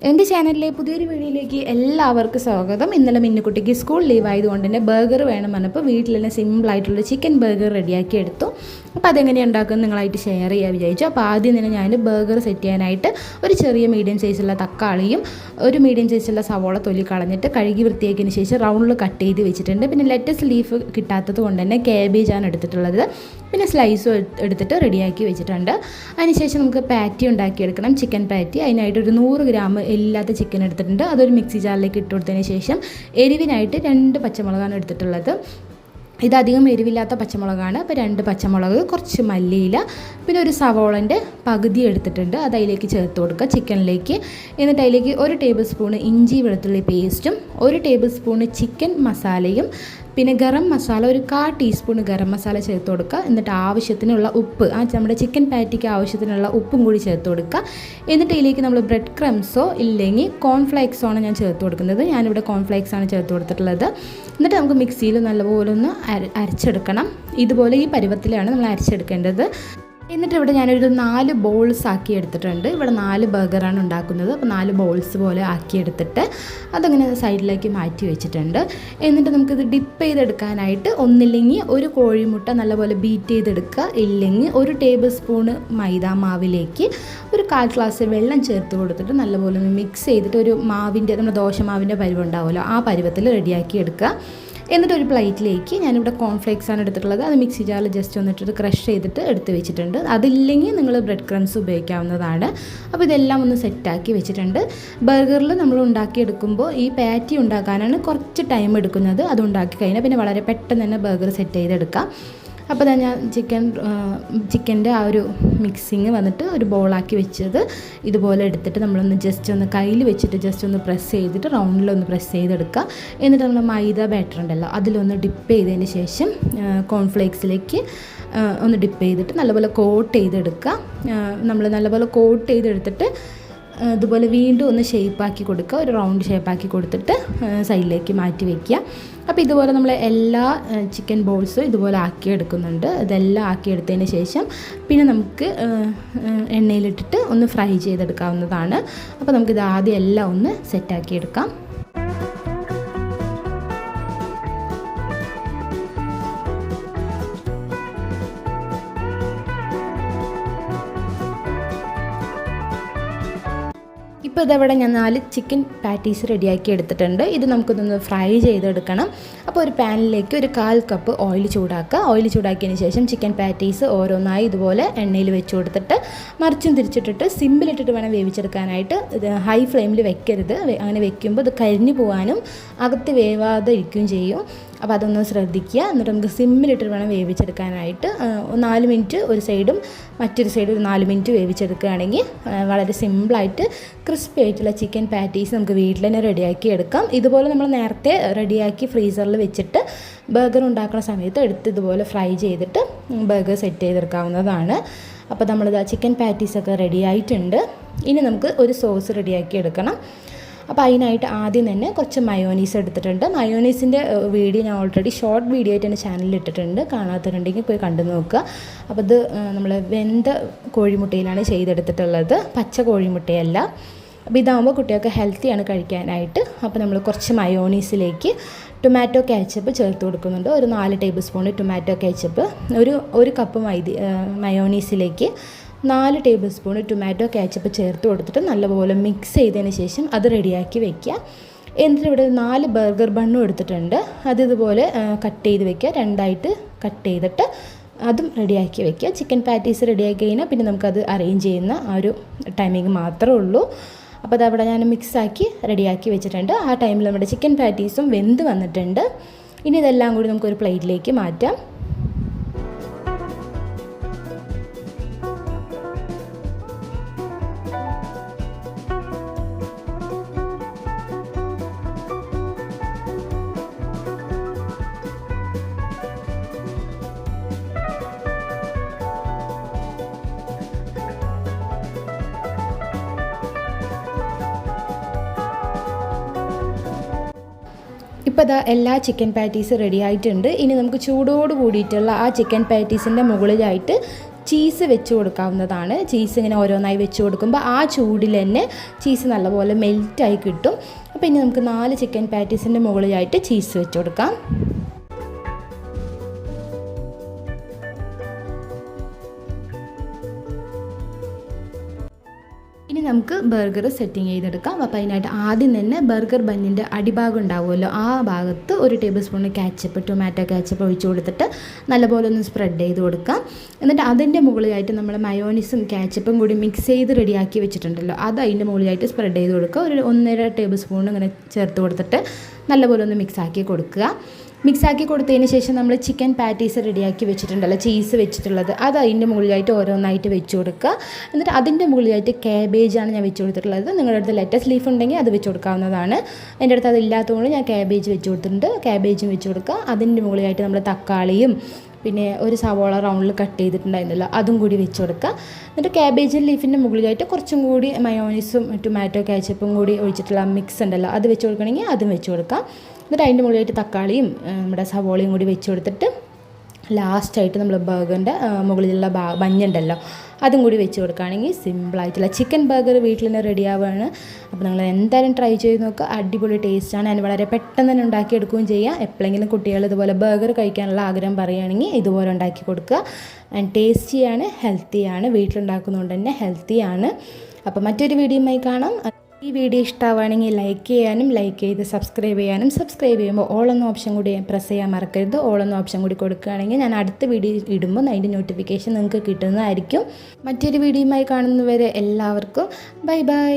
എൻ്റെ ചാനലിലെ പുതിയൊരു വീഡിയോയിലേക്ക് എല്ലാവർക്കും സ്വാഗതം. ഇന്നലെ മിന്നുകുട്ടിക്ക് സ്കൂൾ ലീവ് ആയതുകൊണ്ട് തന്നെ ബർഗർ വേണം പറഞ്ഞപ്പോൾ വീട്ടിൽ തന്നെ സിമ്പിളായിട്ടുള്ള ചിക്കൻ ബർഗർ റെഡിയാക്കി എടുത്തു. അപ്പോൾ അതെങ്ങനെയാണ് ഉണ്ടാക്കുന്നത് നിങ്ങളായിട്ട് ഷെയർ ചെയ്യാൻ വിചാരിച്ചു. അപ്പോൾ ആദ്യം തന്നെ ഞാൻ ബർഗർ സെറ്റ് ചെയ്യാനായിട്ട് ഒരു ചെറിയ മീഡിയം സൈസുള്ള തക്കാളിയും ഒരു മീഡിയം സൈസുള്ള സവോള തൊലി കളഞ്ഞിട്ട് കഴുകി വൃത്തിയാക്കിയതിന് ശേഷം റൗണ്ടിൽ കട്ട് ചെയ്ത് വെച്ചിട്ടുണ്ട്. പിന്നെ ലെറ്റസ് ലീഫ് കിട്ടാത്തത് കൊണ്ട് തന്നെ ക്യാബേജാണ് എടുത്തിട്ടുള്ളത്. പിന്നെ സ്ലൈസും എടുത്തിട്ട് റെഡിയാക്കി വെച്ചിട്ടുണ്ട്. അതിനുശേഷം നമുക്ക് പാറ്റി ഉണ്ടാക്കിയെടുക്കണം, ചിക്കൻ പാറ്റി. അതിനായിട്ട് ഒരു 100 ഗ്രാം ഇല്ലാത്ത ചിക്കൻ എടുത്തിട്ടുണ്ട്. അതൊരു മിക്സി ജാറിലേക്ക് ഇട്ട് കൊടുത്തതിന് ശേഷം എരിവിനായിട്ട് 2 പച്ചമുളകാണ് എടുത്തിട്ടുള്ളത്. ഇതധികം എരിവില്ലാത്ത പച്ചമുളകാണ്. അപ്പോൾ 2 പച്ചമുളക്, കുറച്ച് മല്ലിയില, പിന്നെ ഒരു സവോളൻ്റെ പകുതി എടുത്തിട്ടുണ്ട്. അത് അതിലേക്ക് ചേർത്ത് കൊടുക്കുക ചിക്കനിലേക്ക്. എന്നിട്ട് അതിലേക്ക് 1 ടേബിൾ സ്പൂൺ ഇഞ്ചി വെളുത്തുള്ളി പേസ്റ്റും 1 ടേബിൾ സ്പൂൺ ചിക്കൻ മസാലയും പിന്നെ ഗരം മസാല ഒരു 1/4 ടീസ്പൂൺ ഗരം മസാല ചേർത്ത് കൊടുക്കുക. എന്നിട്ട് ആവശ്യത്തിനുള്ള ഉപ്പ്, നമ്മുടെ ചിക്കൻ പാറ്റിക്ക് ആവശ്യത്തിനുള്ള ഉപ്പും കൂടി ചേർത്ത് കൊടുക്കുക. എന്നിട്ട് ഇതിലേക്ക് നമ്മൾ ബ്രെഡ് ക്രംസോ ഇല്ലെങ്കിൽ കോൺഫ്ലേക്സോ ആണ് ഞാൻ ചേർത്ത് കൊടുക്കുന്നത്. ഞാനിവിടെ കോൺഫ്ലേക്സ് ആണ് ചേർത്ത് കൊടുത്തിട്ടുള്ളത്. എന്നിട്ട് നമുക്ക് മിക്സിയിൽ നല്ലപോലെ ഒന്ന് അരച്ചെടുക്കണം. ഇതുപോലെ ഈ പരുവത്തിലാണ് നമ്മൾ അരച്ചെടുക്കേണ്ടത്. എന്നിട്ട് ഇവിടെ ഞാനൊരു 4 ബോൾസ് ആക്കി എടുത്തിട്ടുണ്ട്. ഇവിടെ 4 ബർഗറാണ് ഉണ്ടാക്കുന്നത്. അപ്പോൾ 4 ബോൾസ് പോലെ ആക്കിയെടുത്തിട്ട് അതങ്ങനെ സൈഡിലേക്ക് മാറ്റി വെച്ചിട്ടുണ്ട്. എന്നിട്ട് നമുക്കിത് ഡിപ്പ് ചെയ്തെടുക്കാനായിട്ട് ഒന്നില്ലെങ്കിൽ ഒരു കോഴിമുട്ട നല്ലപോലെ ബീറ്റ് ചെയ്തെടുക്കുക, ഇല്ലെങ്കിൽ 1 ടേബിൾ സ്പൂണ് മൈദാ മാവിലേക്ക് ഒരു 1/4 ഗ്ലാസ് വെള്ളം ചേർത്ത് കൊടുത്തിട്ട് നല്ലപോലെ ഒന്ന് മിക്സ് ചെയ്തിട്ട് ഒരു മാവിൻ്റെ, നമ്മുടെ ദോശമാവിൻ്റെ പരുവം ഉണ്ടാവുമല്ലോ, ആ പരുവത്തിൽ റെഡിയാക്കി എടുക്കുക. എന്നിട്ട് ഒരു പ്ലേറ്റിലേക്ക് ഞാനിവിടെ കോൺഫ്ലേക്സ് ആണ് എടുത്തിട്ടുള്ളത്. അത് മിക്സി ജാറിൽ ജസ്റ്റ് വന്നിട്ട് ക്രഷ് ചെയ്തിട്ട് എടുത്ത് വെച്ചിട്ടുണ്ട്. അതില്ലെങ്കിൽ നിങ്ങൾ ബ്രെഡ് ക്രംസ് ഉപയോഗിക്കാവുന്നതാണ്. അപ്പോൾ ഇതെല്ലാം ഒന്ന് സെറ്റാക്കി വെച്ചിട്ടുണ്ട്. ബർഗറിൽ നമ്മൾ ഉണ്ടാക്കിയെടുക്കുമ്പോൾ ഈ പാറ്റി ഉണ്ടാക്കാനാണ് കുറച്ച് ടൈം എടുക്കുന്നത്. അത് ഉണ്ടാക്കി കഴിഞ്ഞാൽ പിന്നെ വളരെ പെട്ടെന്ന് തന്നെ ബർഗർ സെറ്റ് ചെയ്തെടുക്കാം. അപ്പോൾ തന്നെ ഞാൻ ചിക്കൻ്റെ ആ ഒരു മിക്സിങ് വന്നിട്ട് ഒരു ബോളാക്കി വെച്ചത് ഇതുപോലെ എടുത്തിട്ട് നമ്മളൊന്ന് ജസ്റ്റ് ഒന്ന് കയ്യിൽ വെച്ചിട്ട് ജസ്റ്റ് ഒന്ന് പ്രസ് ചെയ്തിട്ട് റൗണ്ടിലൊന്ന് പ്രസ് ചെയ്തെടുക്കുക. എന്നിട്ട് നമ്മൾ മൈദ ബാറ്റർ ഉണ്ടല്ലോ അതിലൊന്ന് ഡിപ്പ് ചെയ്തതിന് ശേഷം കോൺഫ്ലേക്സിലേക്ക് ഒന്ന് ഡിപ്പ് ചെയ്തിട്ട് നല്ലപോലെ കോട്ട് ചെയ്തെടുക്കുക. നമ്മൾ നല്ലപോലെ കോട്ട് ചെയ്തെടുത്തിട്ട് അതുപോലെ വീണ്ടും ഒന്ന് ഷേപ്പാക്കി കൊടുക്കുക, ഒരു റൗണ്ട് ഷേപ്പാക്കി കൊടുത്തിട്ട് സൈഡിലേക്ക് മാറ്റി വയ്ക്കുക. അപ്പോൾ ഇതുപോലെ നമ്മൾ എല്ലാ ചിക്കൻ ബോൾസും ഇതുപോലെ ആക്കിയെടുക്കുന്നുണ്ട്. ഇതെല്ലാം ആക്കിയെടുത്തതിന് ശേഷം പിന്നെ നമുക്ക് എണ്ണയിലിട്ടിട്ട് ഒന്ന് ഫ്രൈ ചെയ്തെടുക്കാവുന്നതാണ്. അപ്പോൾ നമുക്കിത് ആദ്യം എല്ലാം ഒന്ന് സെറ്റാക്കിയെടുക്കാം. ഇപ്പോൾ ഇതവിടെ ഞാൻ 4 ചിക്കൻ പാറ്റീസ് റെഡിയാക്കി എടുത്തിട്ടുണ്ട്. ഇത് നമുക്കിതൊന്ന് ഫ്രൈ ചെയ്തെടുക്കണം. അപ്പോൾ ഒരു പാനിലേക്ക് ഒരു 1/4 കപ്പ് ഓയിൽ ചൂടാക്കുക. ഓയിൽ ചൂടാക്കിയതിന് ശേഷം ചിക്കൻ പാറ്റീസ് ഓരോന്നായി ഇതുപോലെ എണ്ണയിൽ വെച്ച് കൊടുത്തിട്ട് മറിച്ചും തിരിച്ചിട്ടിട്ട് സിമ്പിളിട്ടിട്ട് വേണം വേവിച്ചെടുക്കാനായിട്ട്. ഇത് ഹൈ ഫ്ലെയിമിൽ വെക്കരുത്. അങ്ങനെ വെക്കുമ്പോൾ ഇത് കരിഞ്ഞു പോകാനും അകത്ത് വേവാതെ ഇരിക്കുകയും ചെയ്യും. അപ്പോൾ അതൊന്ന് ശ്രദ്ധിക്കുക. എന്നിട്ട് നമുക്ക് സിമ്മിലിട്ട് വേണം വേവിച്ചെടുക്കാനായിട്ട്. 4 മിനിറ്റ് ഒരു സൈഡും മറ്റൊരു സൈഡും ഒരു 4 മിനിറ്റ് വേവിച്ചെടുക്കുകയാണെങ്കിൽ വളരെ സിമ്പിളായിട്ട് ക്രിസ്പി ആയിട്ടുള്ള ചിക്കൻ പാറ്റീസ് നമുക്ക് വീട്ടിൽ തന്നെ റെഡിയാക്കി എടുക്കാം. ഇതുപോലെ നമ്മൾ നേരത്തെ റെഡിയാക്കി ഫ്രീസറിൽ വെച്ചിട്ട് ബർഗർ ഉണ്ടാക്കുന്ന സമയത്ത് എടുത്ത് ഇതുപോലെ ഫ്രൈ ചെയ്തിട്ട് ബർഗർ സെറ്റ് ചെയ്തെടുക്കാവുന്നതാണ്. അപ്പോൾ നമ്മളിത് ചിക്കൻ പാറ്റീസൊക്കെ റെഡി ആയിട്ടുണ്ട്. ഇനി നമുക്ക് ഒരു സോസ് റെഡിയാക്കി എടുക്കണം. അപ്പോൾ അതിനായിട്ട് ആദ്യം തന്നെ കുറച്ച് മയോനീസ് എടുത്തിട്ടുണ്ട്. മയോനീസിൻ്റെ വീഡിയോ ഞാൻ ഓൾറെഡി ഷോർട്ട് വീഡിയോ ആയിട്ട് എൻ്റെ ചാനലിൽ ഇട്ടിട്ടുണ്ട്. കാണാത്തവരുണ്ടെങ്കിൽ പോയി കണ്ടു നോക്കുക. അപ്പോൾ ഇത് നമ്മൾ വെന്ത കോഴിമുട്ടയിലാണ് ചെയ്തെടുത്തിട്ടുള്ളത്, പച്ച കോഴിമുട്ടയല്ല. അപ്പോൾ ഇതാകുമ്പോൾ കുട്ടികൾക്ക് ഹെൽത്തിയാണ് കഴിക്കാനായിട്ട്. അപ്പോൾ നമ്മൾ കുറച്ച് മയോനീസിലേക്ക് ടൊമാറ്റോ കാച്ചപ്പ് ചേർത്ത് കൊടുക്കുന്നുണ്ട്. ഒരു 4 ടേബിൾ സ്പൂൺ ടൊമാറ്റോ കാച്ചപ്പ്. ഒരു കപ്പ് മയോനീസിലേക്ക് 4 ടേബിൾ സ്പൂൺ ടൊമാറ്റോ കാച്ചപ്പ് ചേർത്ത് കൊടുത്തിട്ട് നല്ലപോലെ മിക്സ് ചെയ്തതിന് ശേഷം അത് റെഡിയാക്കി വെക്കുക. എന്നിട്ട് ഇവിടെ 4 ബർഗർ ബണ്ണും എടുത്തിട്ടുണ്ട്. അത് ഇതുപോലെ കട്ട് ചെയ്ത് വെക്കുക, 2ആയിട്ട് കട്ട് ചെയ്തിട്ട് അതും റെഡിയാക്കി വെക്കുക. ചിക്കൻ പാറ്റീസ് റെഡിയാക്കി കഴിഞ്ഞാൽ പിന്നെ നമുക്കത് അറേഞ്ച് ചെയ്യുന്ന ആ ഒരു ടൈമിങ് മാത്രമേ ഉള്ളൂ. അപ്പോൾ അതവിടെ ഞാൻ മിക്സാക്കി റെഡിയാക്കി വെച്ചിട്ടുണ്ട്. ആ ടൈമിൽ നമ്മുടെ ചിക്കൻ പാറ്റീസും വെന്ത് വന്നിട്ടുണ്ട്. ഇനി ഇതെല്ലാം കൂടി നമുക്കൊരു പ്ലേറ്റിലേക്ക് മാറ്റാം. ഇപ്പോൾ ഇതാ എല്ലാ ചിക്കൻ പാറ്റീസ് റെഡി ആയിട്ടുണ്ട്. ഇനി നമുക്ക് ചൂടോട് കൂടിയിട്ടുള്ള ആ ചിക്കൻ പാറ്റീസിൻ്റെ മുകളിലായിട്ട് ചീസ് വെച്ച് കൊടുക്കാവുന്നതാണ്. ചീസ് ഇങ്ങനെ ഓരോന്നായി വെച്ച് കൊടുക്കുമ്പോൾ ആ ചൂടിൽ തന്നെ ചീസ് നല്ലപോലെ മെൽറ്റായി കിട്ടും. അപ്പോൾ ഇനി നമുക്ക് 4 ചിക്കൻ പാറ്റീസിൻ്റെ മുകളിലായിട്ട് ചീസ് വെച്ച് കൊടുക്കാം. ഇനി നമുക്ക് ബർഗർ സെറ്റിങ് ചെയ്തെടുക്കാം. അപ്പോൾ അതിനായിട്ട് ആദ്യം തന്നെ ബർഗർ ബന്നിൻ്റെ അടിഭാഗം ഉണ്ടാവുമല്ലോ, ആ ഭാഗത്ത് 1 table spoon catch-up, tomato catch-up ഒഴിച്ച് കൊടുത്തിട്ട് നല്ലപോലെ ഒന്ന് സ്പ്രെഡ് ചെയ്ത് കൊടുക്കാം. എന്നിട്ട് അതിൻ്റെ മുകളിലായിട്ട് നമ്മൾ മയോണീസും കാച്ചപ്പും കൂടി മിക്സ് ചെയ്ത് റെഡിയാക്കി വെച്ചിട്ടുണ്ടല്ലോ, അത് അതിൻ്റെ മുകളിലായിട്ട് സ്പ്രെഡ് ചെയ്ത് കൊടുക്കുക. ഒരു 1.5 ടേബിൾ സ്പൂൺ ഇങ്ങനെ ചേർത്ത് കൊടുത്തിട്ട് നല്ലപോലെ ഒന്ന് മിക്സാക്കി കൊടുക്കുക. മിക്സാക്കി കൊടുത്തതിന് ശേഷം നമ്മൾ ചിക്കൻ പാറ്റീസ് റെഡിയാക്കി വെച്ചിട്ടുണ്ടല്ലോ, ചീസ് വെച്ചിട്ടുള്ളത്, അത് അതിൻ്റെ മുകളിലായിട്ട് ഓരോന്നായിട്ട് വെച്ച് കൊടുക്കുക. എന്നിട്ട് അതിൻ്റെ മുകളിലായിട്ട് കാബേജാണ് ഞാൻ വെച്ച് കൊടുത്തിട്ടുള്ളത്. നിങ്ങളുടെ അടുത്ത് ലെറ്റസ് ലീഫ് ഉണ്ടെങ്കിൽ അത് വെച്ച് കൊടുക്കാവുന്നതാണ്. എൻ്റെ അടുത്ത് അതില്ലാത്തതുകൊണ്ട് ഞാൻ കാബേജ് വെച്ച് കൊടുത്തിട്ടുണ്ട്. കാബേജും വെച്ച് കൊടുക്കുക. അതിൻ്റെ മുകളിലായിട്ട് നമ്മൾ തക്കാളിയും പിന്നെ ഒരു സവോള റൗണ്ടിൽ കട്ട് ചെയ്തിട്ടുണ്ടായിരുന്നല്ലോ, അതും കൂടി വെച്ച് കൊടുക്കുക. എന്നിട്ട് കാബേജ് ലീഫിൻ്റെ മുകളിലായിട്ട് കുറച്ചും കൂടി മയോണീസും ടൊമാറ്റോ കാച്ചപ്പും കൂടി ഒഴിച്ചിട്ടുള്ള മിക്സ് ഉണ്ടല്ലോ, അത് വെച്ച് കൊടുക്കണമെങ്കിൽ അതും വെച്ച് കൊടുക്കാം. എന്നിട്ട് അതിൻ്റെ മുകളിലായിട്ട് തക്കാളിയും നമ്മുടെ സവോളയും കൂടി വെച്ച് കൊടുത്തിട്ട് ലാസ്റ്റായിട്ട് നമ്മൾ ബർഗറിൻ്റെ മുകളിലുള്ള ബഞ്ഞുണ്ടല്ലോ, അതും കൂടി വെച്ച് കൊടുക്കുകയാണെങ്കിൽ സിമ്പിളായിട്ടുള്ള ചിക്കൻ ബർഗർ വീട്ടിൽ തന്നെ റെഡി ആവുകയാണ്. അപ്പോൾ നിങ്ങൾ എന്തായാലും ട്രൈ ചെയ്ത് നോക്കുക. അടിപൊളി ടേസ്റ്റാണ്. അതിന് വളരെ പെട്ടെന്ന് തന്നെ ഉണ്ടാക്കിയെടുക്കുകയും ചെയ്യാം. എപ്പോഴെങ്കിലും കുട്ടികൾ ഇതുപോലെ ബർഗർ കഴിക്കാനുള്ള ആഗ്രഹം പറയുകയാണെങ്കിൽ ഇതുപോലെ ഉണ്ടാക്കി കൊടുക്കുക. ആൻഡ് ടേസ്റ്റിയാണ്, ഹെൽത്തിയാണ്, വീട്ടിലുണ്ടാക്കുന്നതുകൊണ്ട് തന്നെ ഹെൽത്തിയാണ്. അപ്പോൾ മറ്റൊരു വീഡിയോയുമായി കാണാം. ഈ വീഡിയോ ഇഷ്ടമാവുകയാണെങ്കിൽ ലൈക്ക് ചെയ്യാനും, ലൈക്ക് ചെയ്ത് സബ്സ്ക്രൈബ് ചെയ്യാനും, സബ്സ്ക്രൈബ് ചെയ്യുമ്പോൾ ഓൾ എന്ന ഓപ്ഷൻ കൂടി പ്രസ് ചെയ്യാൻ മറക്കരുത്. ഓൾ എന്ന ഓപ്ഷൻ കൂടി കൊടുക്കുകയാണെങ്കിൽ ഞാൻ അടുത്ത വീഡിയോ ഇടുമ്പോൾ അതിൻ്റെ നോട്ടിഫിക്കേഷൻ നിങ്ങൾക്ക് കിട്ടുന്നതായിരിക്കും. മറ്റൊരു വീഡിയോയുമായി കാണുന്നവരെ എല്ലാവർക്കും ബൈ ബൈ.